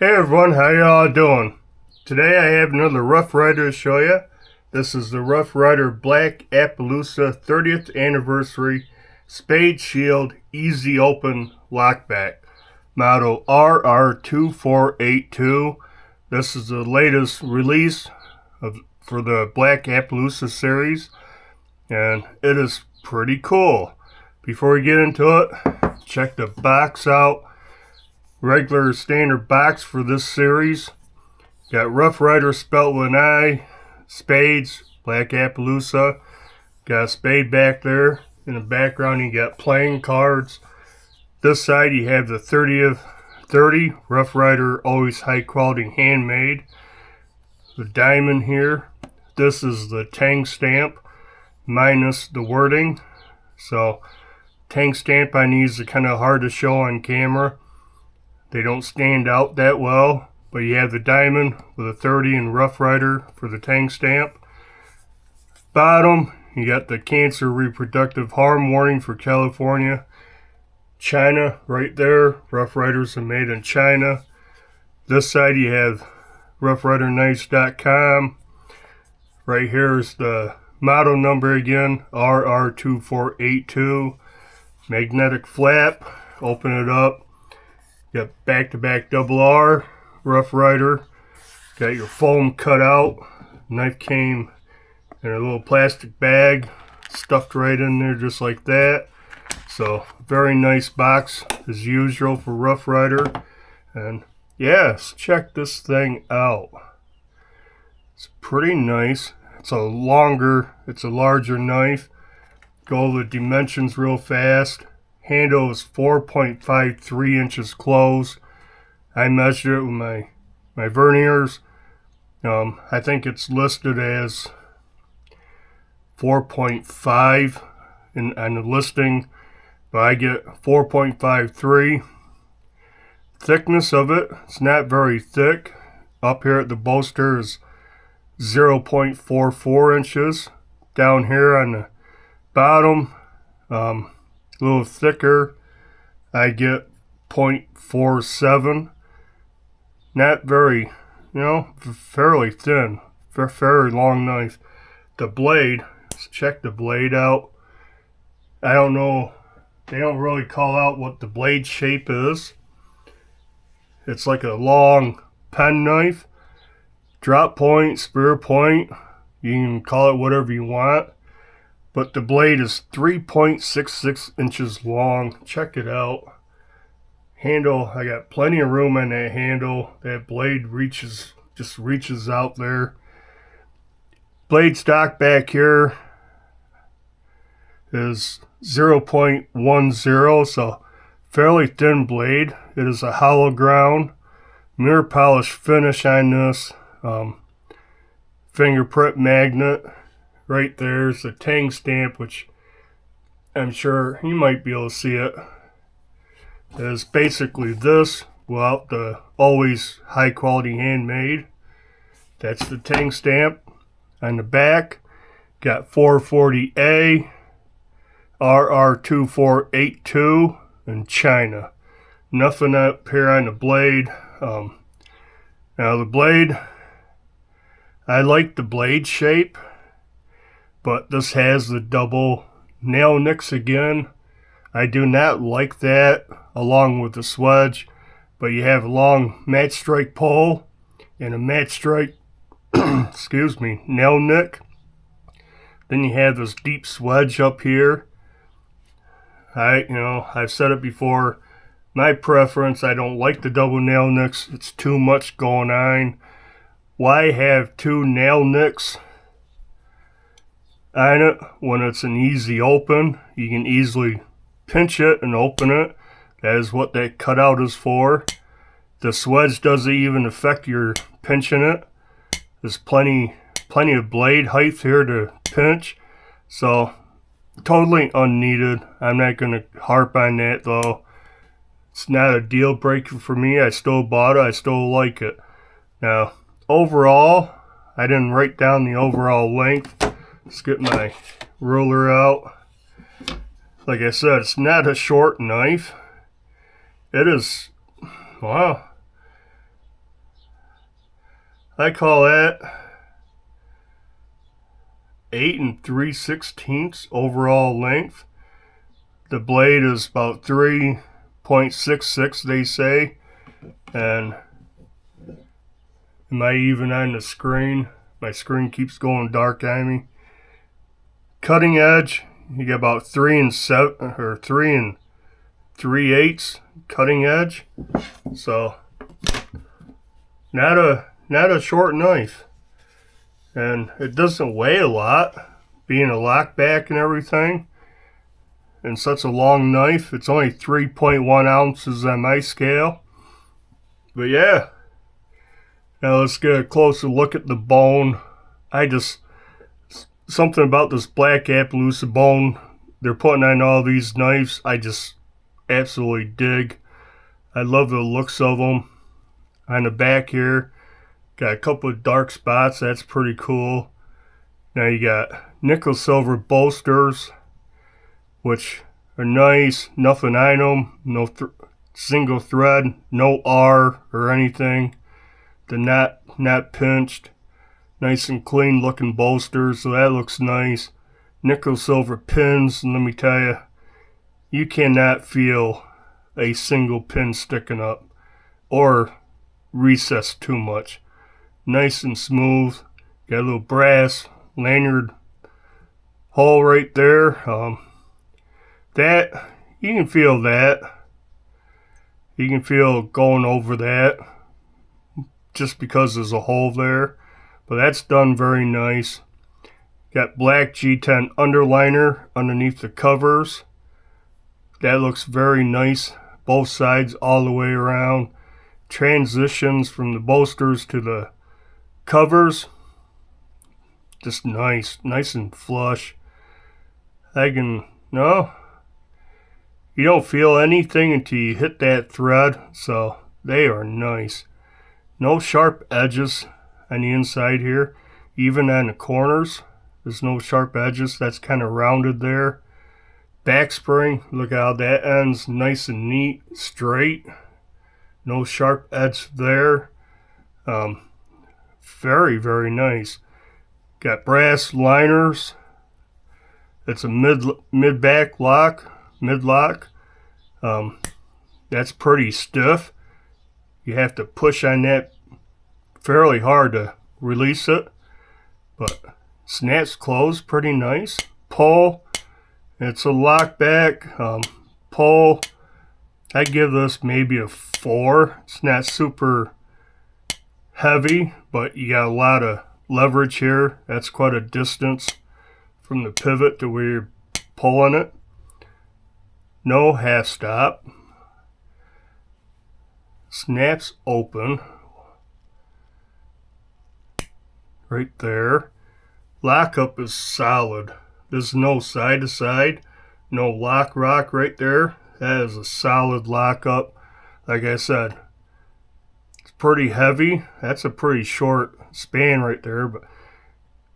Hey everyone, how y'all doing? Today I have another Rough Rider to show you. This is the Rough Rider Black Appaloosa 30th Anniversary Spade Shield Easy Open Lockback. Model RR2482. This is the latest release for the Black Appaloosa series, and it is pretty cool. Before we get into it, check the box out. Regular standard box for this series. Got Rough Rider spelled with an I, Spades, Black Appaloosa. Got a Spade back there. In the background you got playing cards. This side you have the 30 Rough Rider, always high quality handmade. The diamond here. This is the Tang stamp minus the wording. So Tang stamp on these are kind of hard to show on camera. They don't stand out that well, but you have the diamond with a 30 and Rough Rider for the Tang stamp. Bottom, you got the cancer reproductive harm warning for California. China right there. Rough Riders are made in China. This side you have roughriderknives.com. Right here is the model number again, RR2482. Magnetic flap. Open it up. Got back-to-back double R, Rough Rider. Got your foam cut out. Knife came in a little plastic bag, stuffed right in there just like that. So, very nice box as usual for Rough Rider. And yes, check this thing out. It's pretty nice. It's a larger knife. Go over the dimensions real fast. Handle is 4.53 inches closed. I measured it with my verniers. I think it's listed as 4.5 on the listing, but I get 4.53. Thickness of it, it's not very thick. Up here at the bolster is 0.44 inches. Down here on the bottom, a little thicker, I get 0.47. Not very, fairly thin. Very long knife. The blade, let's check the blade out. I don't know, they don't really call out what the blade shape is. It's like a long pen knife. Drop point, spear point, you can call it whatever you want. But the blade is 3.66 inches long. Check it out. Handle, I got plenty of room on that handle. That blade just reaches out there. Blade stock back here is 0.10, so fairly thin blade. It is a hollow ground. Mirror polish finish on this. Fingerprint magnet. Right there's the Tang stamp, which I'm sure you might be able to see it. It's basically this, without the always high quality handmade. That's the Tang stamp. On the back, got 440A, RR2482, and China. Nothing up here on the blade. Now the blade, I like the blade shape. But this has the double nail nicks again. I do not like that along with the swedge. But you have a long match strike pole and a match strike nail nick. Then you have this deep swedge up here. I've said it before. My preference, I don't like the double nail nicks. It's too much going on. Why have two nail nicks on it when it's an easy open? You can easily pinch it and open it. That is what that cutout is for. The swedge doesn't even affect your pinching it. There's plenty of blade height here to pinch, so totally unneeded. I'm not going to harp on that though. It's not a deal breaker for me. I still bought it. I still like it. Now overall, I didn't write down the overall length. Let's get my ruler out. Like I said, it's not a short knife. It is, wow, I call that 8 3/16 overall length. The blade is about 3.66, they say. And am I even on the screen? My screen keeps going dark on me. Cutting edge, you get about 3 3/8 cutting edge. So not a short knife. And it doesn't weigh a lot, being a lockback and everything. And such a long knife. It's only 3.1 ounces on my scale. But yeah. Now let's get a closer look at the bone. Something about this black Appaloosa bone they're putting on all these knives, I just absolutely dig. I love the looks of them. On the back here, got a couple of dark spots. That's pretty cool. Now you got nickel silver bolsters, which are nice. Nothing on them. No single thread. No R or anything. They're not pinched. Nice and clean looking bolsters, so that looks nice. Nickel silver pins, and let me tell you, you cannot feel a single pin sticking up or recessed too much. Nice and smooth. Got a little brass lanyard hole right there. That you can feel that. You can feel going over that just because there's a hole there. But that's done very nice. Got black G10 underliner underneath the covers. That looks very nice. Both sides all the way around. Transitions from the bolsters to the covers. Just nice. Nice and flush. You don't feel anything until you hit that thread. So they are nice. No sharp edges on the inside here, even on the corners. There's no sharp edges. That's kind of rounded there. Back spring, look how that ends nice and neat, straight. No sharp edge there. Very, very nice. Got brass liners. It's a mid-back lock, mid-lock. That's pretty stiff. You have to push on that fairly hard to release it, but snaps closed pretty nice. Pull, it's a lockback. Pull, I give this maybe a 4. It's not super heavy, but you got a lot of leverage here. That's quite a distance from the pivot to where you're pulling it. No half stop. Snaps open. Right there. Lockup is solid. There's no side to side. No lock rock right there. That is a solid lockup. Like I said, it's pretty heavy. That's a pretty short span right there. But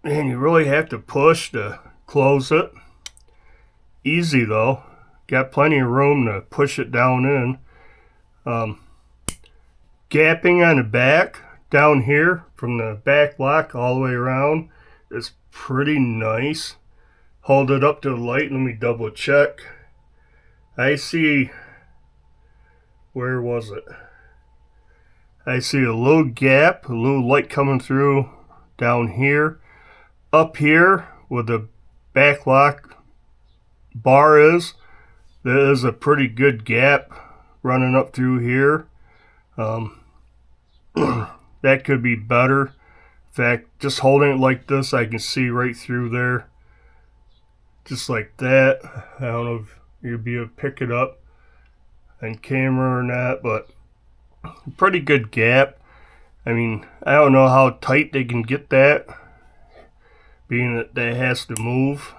man, you really have to push to close it. Easy though. Got plenty of room to push it down in. Gapping on the back. Down here from the back lock all the way around is pretty nice. Hold it up to the light. Let me double check. I see, where was it? I see a little gap, a little light coming through down here. Up here where the back lock bar is, there is a pretty good gap running up through here. That could be better. In fact, just holding it like this, I can see right through there. Just like that. I don't know if you'll be able to pick it up on camera or not, but pretty good gap. I mean, I don't know how tight they can get that, being that has to move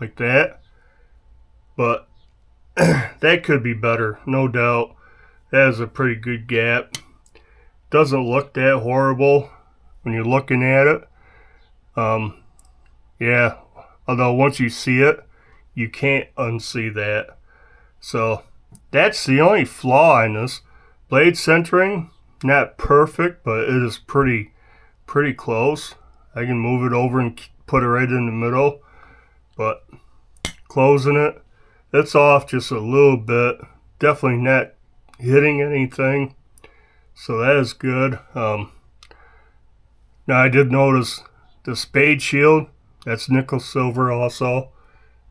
like that. But that could be better, no doubt. That is a pretty good gap. Doesn't look that horrible when you're looking at it. Yeah, although once you see it, you can't unsee that. So that's the only flaw in this. Blade centering, not perfect, but it is pretty pretty close. I can move it over and put it right in the middle, but closing it, it's off just a little bit. Definitely not hitting anything, so that is good. Now I did notice the Spade shield, that's nickel silver also,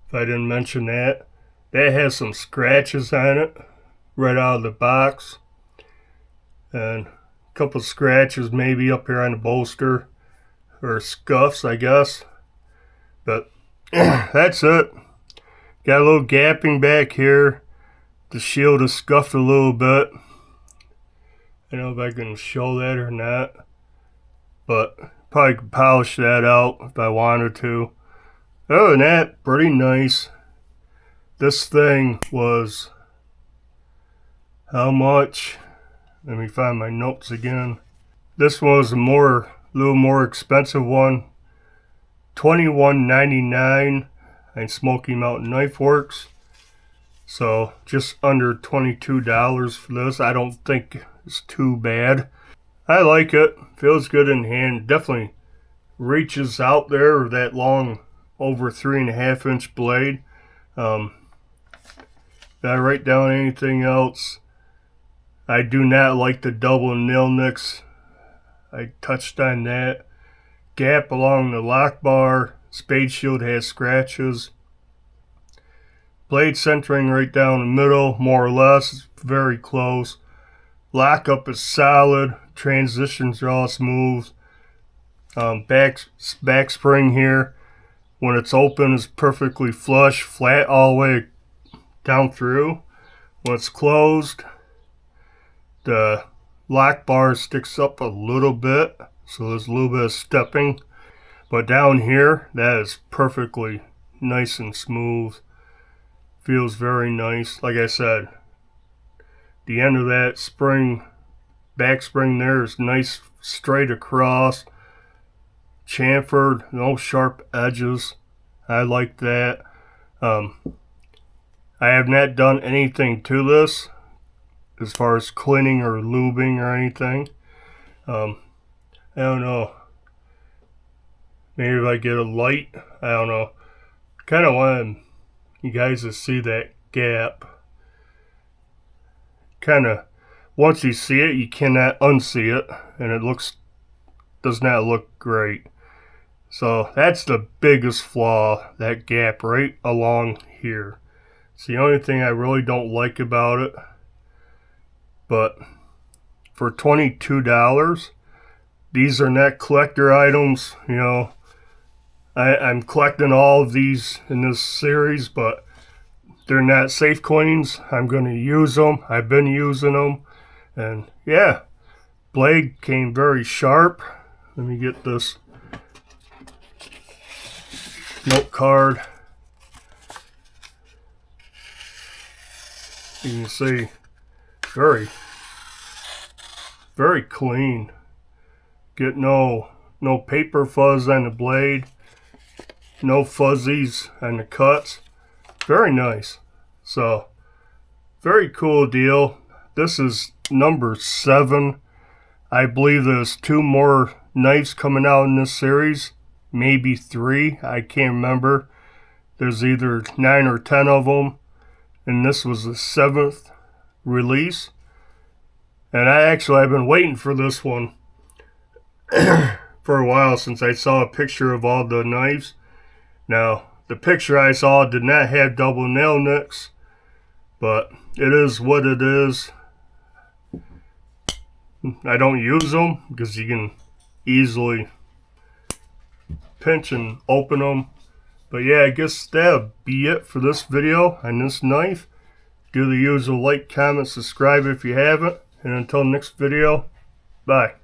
if I didn't mention that. That has some scratches on it right out of the box, and a couple scratches maybe up here on the bolster, or scuffs I guess, but that's it. Got a little gapping back here. The shield is scuffed a little bit. I don't know if I can show that or not, but probably could polish that out if I wanted to. Other than that, pretty nice. This thing was how much? Let me find my notes again. This one was a little more expensive one, $21.99 at Smoky Mountain Knife Works. So just under $22 for this. I don't think it's too bad. I like it. Feels good in hand. Definitely reaches out there with that long, over 3.5 inch blade. Did I write down anything else? I do not like the double nail nicks. I touched on that. Gap along the lock bar. Spade shield has scratches. Blade centering right down the middle, more or less. It's very close. Lockup is solid. Transitions are all smooth. Back spring here, when it's open, is perfectly flush, flat all the way down through. When it's closed, the lock bar sticks up a little bit, so there's a little bit of stepping. But down here, that is perfectly nice and smooth. Feels very nice. Like I said, the end of that spring, back spring there is nice, straight across. Chamfered, no sharp edges. I like that. I have not done anything to this as far as cleaning or lubing or anything. I don't know. Maybe if I get a light, I don't know. Kind of want you guys to see that gap. Kind of, once you see it, you cannot unsee it, and it does not look great. So that's the biggest flaw, that gap right along here. It's the only thing I really don't like about it. But for $22, these are not collector items. You know, I'm collecting all of these in this series, but they're not safe cleans. I'm going to use them. I've been using them. And yeah, blade came very sharp. Let me get this note card. You can see very clean. Get no paper fuzz on the blade, no fuzzies on the cuts. Very nice. So very cool deal. This is number 7. I believe there's 2 more knives coming out in this series, maybe 3, I can't remember. There's either 9 or 10 of them, and this was the 7th release. And I've been waiting for this one for a while, since I saw a picture of all the knives. Now, the picture I saw did not have double nail nicks, but it is what it is. I don't use them because you can easily pinch and open them. But yeah, I guess that'll be it for this video on this knife. Do the usual like, comment, subscribe if you haven't. And until next video, bye.